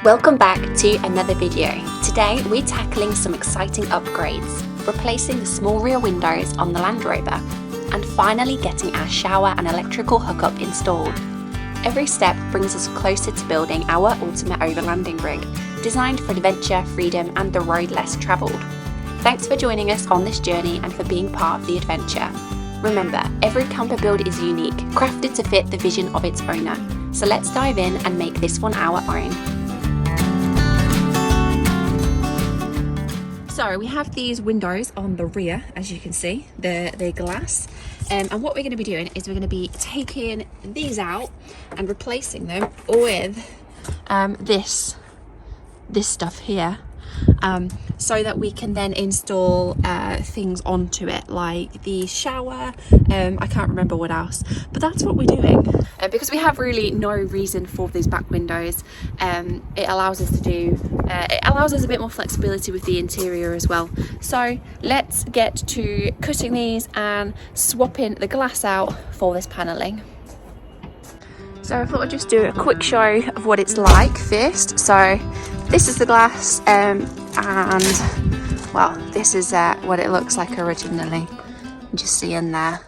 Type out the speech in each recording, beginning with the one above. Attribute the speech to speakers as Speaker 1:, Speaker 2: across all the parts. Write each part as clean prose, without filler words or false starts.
Speaker 1: Welcome back to another video. Today we're tackling some exciting upgrades, replacing the small rear windows on the Land Rover, and finally getting our shower and electrical hookup installed. Every step brings us closer to building our ultimate overlanding rig, designed for adventure, freedom and the road less travelled. Thanks for joining us on this journey and for being part of the adventure. Remember, every camper build is unique, crafted to fit the vision of its owner. So let's dive in and make this one our own. So we have these windows on the rear, as you can see, they're glass. And what we're going to be doing is we're going to be taking these out and replacing them with this stuff here, so that we can then install things onto it, like the shower. I can't remember what else, but that's what we're doing. Because we have really no reason for these back windows, it allows us a bit more flexibility with the interior as well. So let's get to cutting these and swapping the glass out for this panelling. So I thought I'd just do a quick show of what it's like first. So this is the glass, and well, this is what it looks like originally. You can just see in there.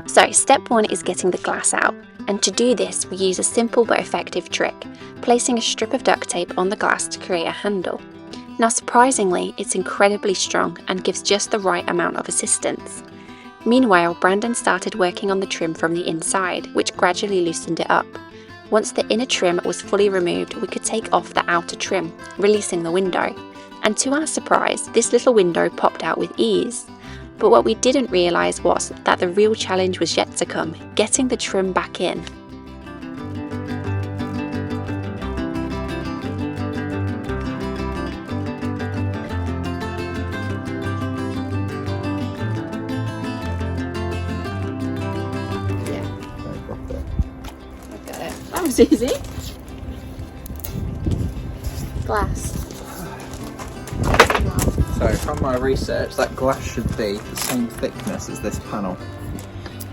Speaker 1: So step one is getting the glass out, and to do this we use a simple but effective trick, placing a strip of duct tape on the glass to create a handle. Now surprisingly, it's incredibly strong and gives just the right amount of assistance. Meanwhile, Brandon started working on the trim from the inside, which gradually loosened it up. Once the inner trim was fully removed, we could take off the outer trim, releasing the window. And to our surprise, this little window popped out with ease. But what we didn't realise was that the real challenge was yet to come, getting the trim back in. That was easy. Glass.
Speaker 2: So from my research, that glass should be the same thickness as this panel.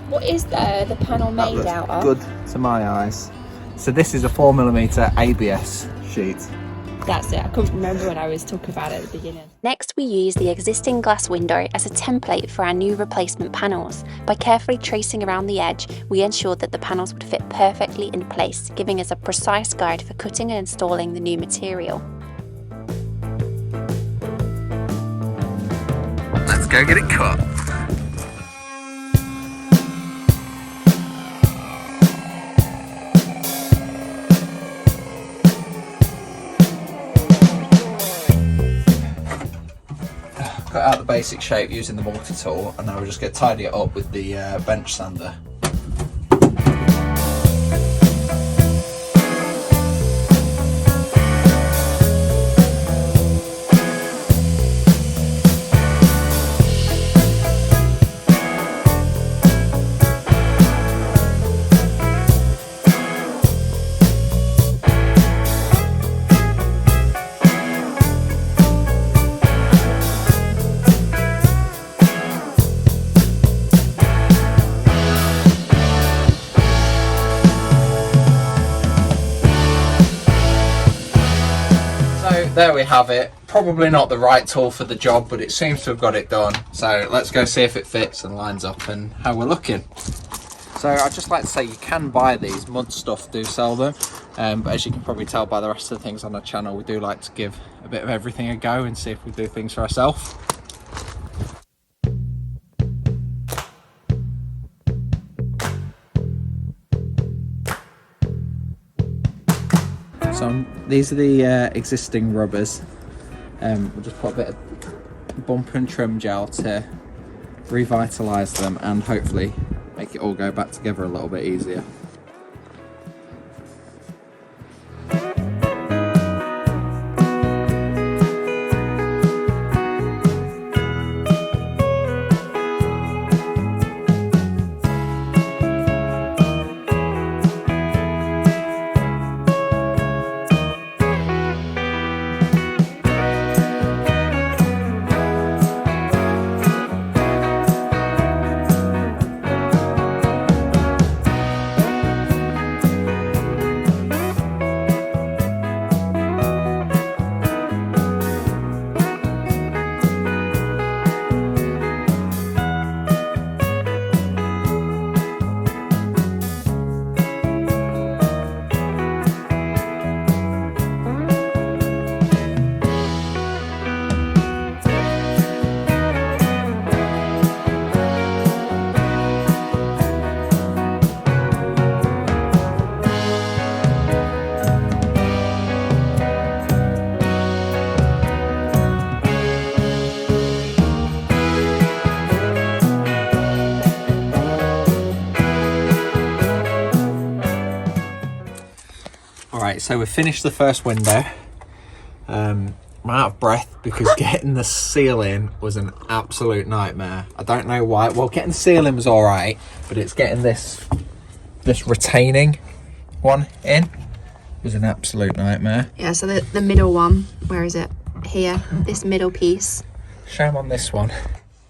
Speaker 1: What is the panel made out of?
Speaker 2: Good to my eyes. So this is a 4mm ABS sheet.
Speaker 1: That's it, I couldn't remember when I was talking about it at the beginning. Next we use the existing glass window as a template for our new replacement panels. By carefully tracing around the edge, we ensured that the panels would fit perfectly in place, giving us a precise guide for cutting and installing the new material.
Speaker 2: Let's go get it cut. Cut out the basic shape using the multi-tool, and now we're just going to tidy it up with the bench sander. There we have it. Probably not the right tool for the job, but it seems to have got it done. So let's go see if it fits and lines up and how we're looking. So I'd just like to say you can buy these. Mud Stuff do sell them, but as you can probably tell by the rest of the things on our channel, we do like to give a bit of everything a go and see if we do things for ourselves. So these are the existing rubbers. We'll just put a bit of bumper and trim gel to revitalise them and hopefully make it all go back together a little bit easier. Alright, so we've finished the first window. I'm out of breath because getting the seal in was an absolute nightmare. I don't know why. Well, getting the seal in was alright, but it's getting this retaining one in was an absolute nightmare.
Speaker 1: Yeah, so the middle one, where is it? Here, this middle piece.
Speaker 2: Shame on this one.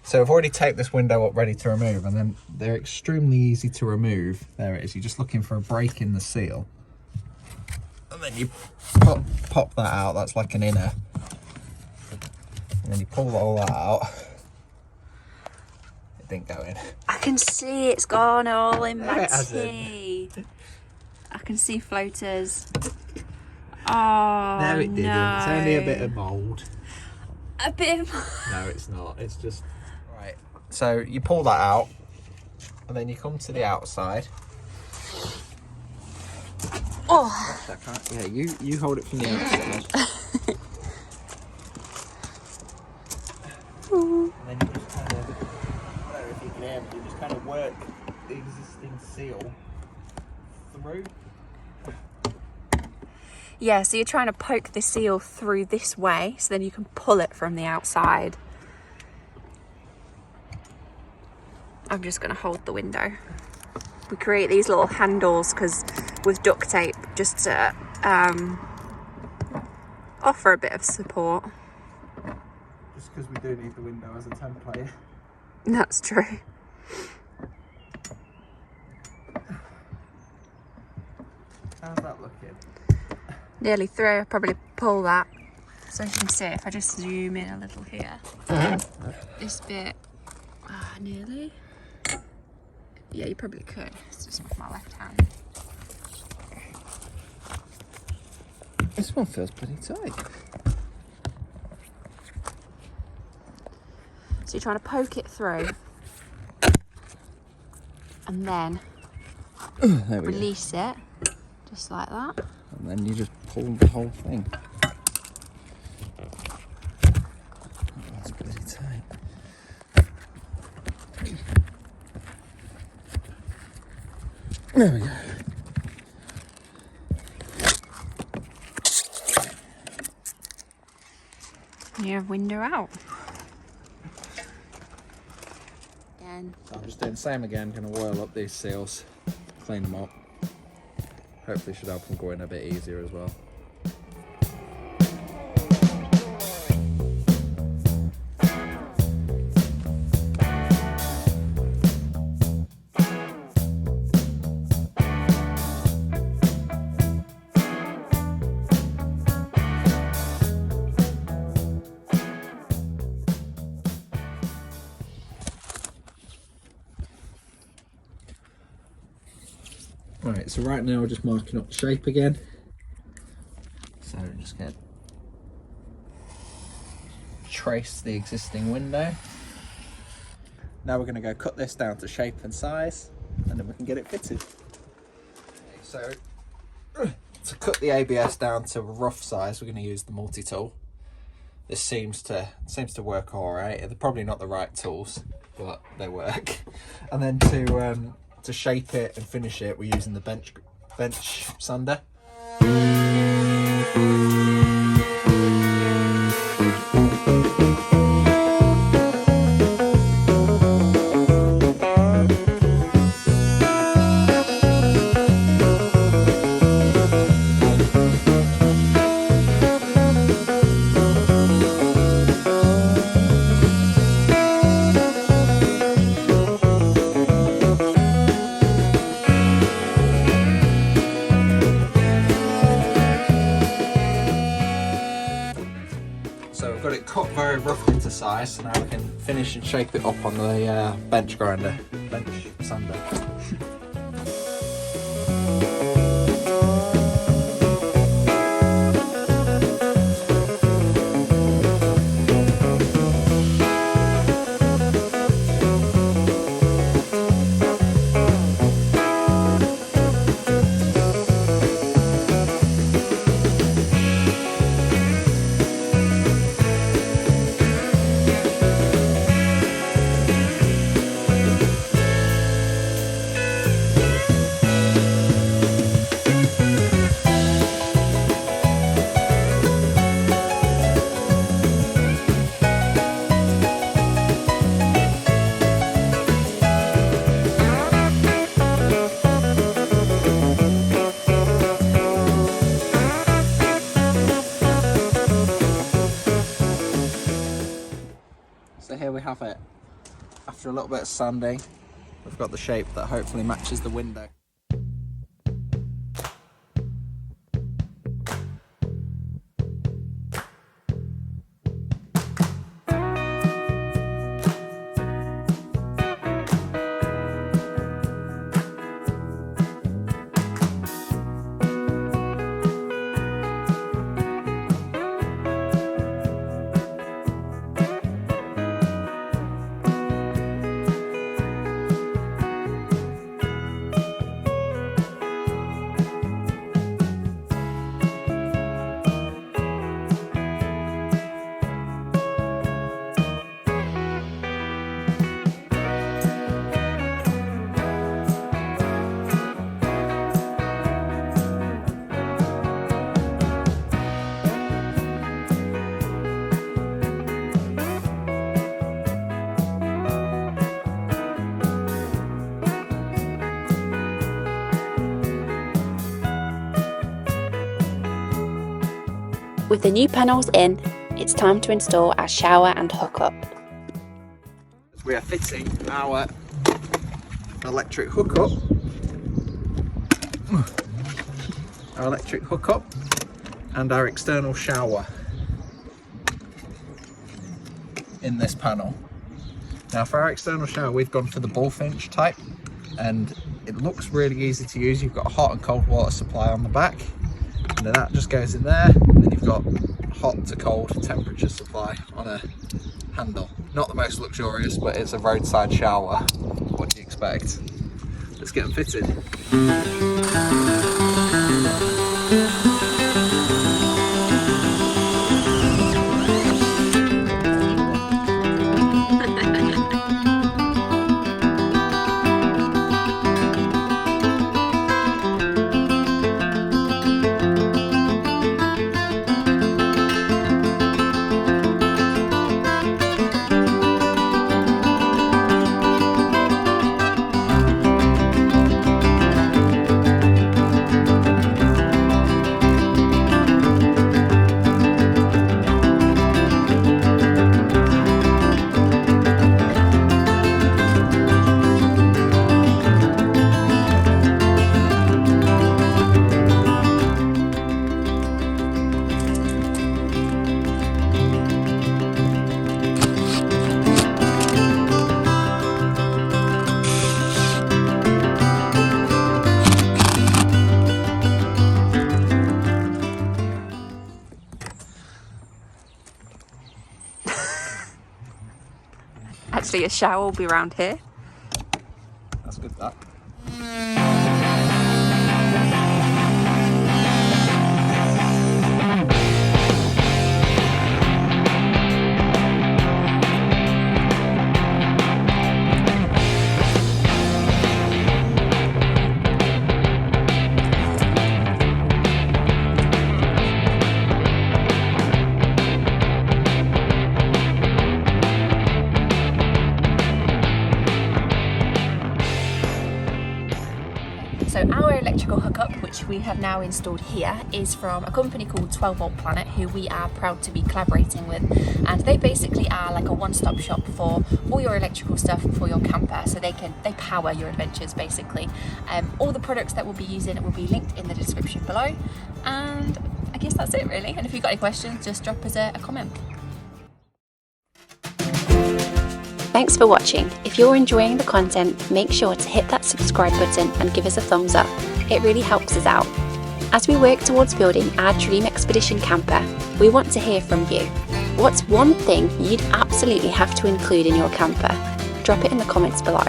Speaker 2: So I've already taped this window up ready to remove, and then they're extremely easy to remove. There it is. You're just looking for a break in the seal. And then you pop that out. That's like an inner. And then you pull all that out. It didn't go in.
Speaker 1: I can see it's gone all in
Speaker 2: No,
Speaker 1: my
Speaker 2: it hasn't.
Speaker 1: tea. I can see floaters. Oh,
Speaker 2: No, it didn't.
Speaker 1: no.
Speaker 2: It's only a bit of mould.
Speaker 1: A bit of...
Speaker 2: No, it's not. It's just... Right. So you pull that out. And then you come to the outside.
Speaker 1: Oh.
Speaker 2: I can't, yeah, you hold it from the outside. And then you just kind of, I don't know if you can hear me, you just kind of work the existing seal through.
Speaker 1: Yeah, so you're trying to poke the seal through this way, so then you can pull it from the outside. I'm just going to hold the window. We create these little handles with duct tape just to offer a bit of support.
Speaker 2: Just because we do need the window as a template.
Speaker 1: That's true.
Speaker 2: How's that looking?
Speaker 1: Nearly through. I'll probably pull that. So as you can see, if I just zoom in a little here, this bit, nearly. Yeah, you probably could. It's just with my left hand.
Speaker 2: This one feels pretty tight.
Speaker 1: So you're trying to poke it through and then
Speaker 2: There we
Speaker 1: release it, just like that.
Speaker 2: go. And then you just pull the whole thing. Oh, that's pretty tight. There we go.
Speaker 1: Your window out. Again.
Speaker 2: So I'm just doing the same again, going to oil up these seals, clean them up. Hopefully should help them go in a bit easier as well. Right, so right now we're just marking up the shape again. So just going to trace the existing window. Now we're going to go cut this down to shape and size, and then we can get it fitted. Okay, so to cut the ABS down to rough size, we're going to use the multi-tool. This seems to work all right. They're probably not the right tools, but they work. And then to shape it and finish it, we're using the bench sander. So we've got it cut very roughly to size, so now we can finish and shape it up on the bench sander. we have it. After a little bit of sanding, we've got the shape that hopefully matches the window.
Speaker 1: With the new panels in, it's time to install our shower and hookup.
Speaker 2: We are fitting our electric hookup. And our external shower in this panel. Now for our external shower, we've gone for the bullfinch type, and it looks really easy to use. You've got a hot and cold water supply on the back, and then that just goes in there, and then you've got hot to cold temperature supply on a handle. Not the most luxurious, but it's a roadside shower. What do you expect? Let's get them fitted.
Speaker 1: Actually, a shower will be around here.
Speaker 2: That's good, that.
Speaker 1: So our electrical hookup, which we have now installed here, is from a company called 12 Volt Planet, who we are proud to be collaborating with, and they basically are like a one-stop shop for all your electrical stuff for your camper. So they power your adventures basically. All the products that we'll be using will be linked in the description below, and I guess that's it really. And if you've got any questions, just drop us a comment.
Speaker 3: Thanks for watching. If you're enjoying the content, make sure to hit that subscribe button and give us a thumbs up. It really helps us out. As we work towards building our dream expedition camper, we want to hear from you. What's one thing you'd absolutely have to include in your camper? Drop it in the comments below.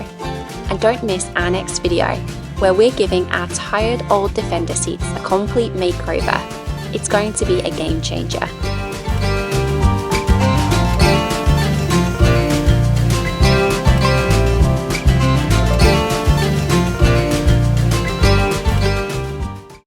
Speaker 3: And don't miss our next video, where we're giving our tired old Defender seats a complete makeover. It's going to be a game changer.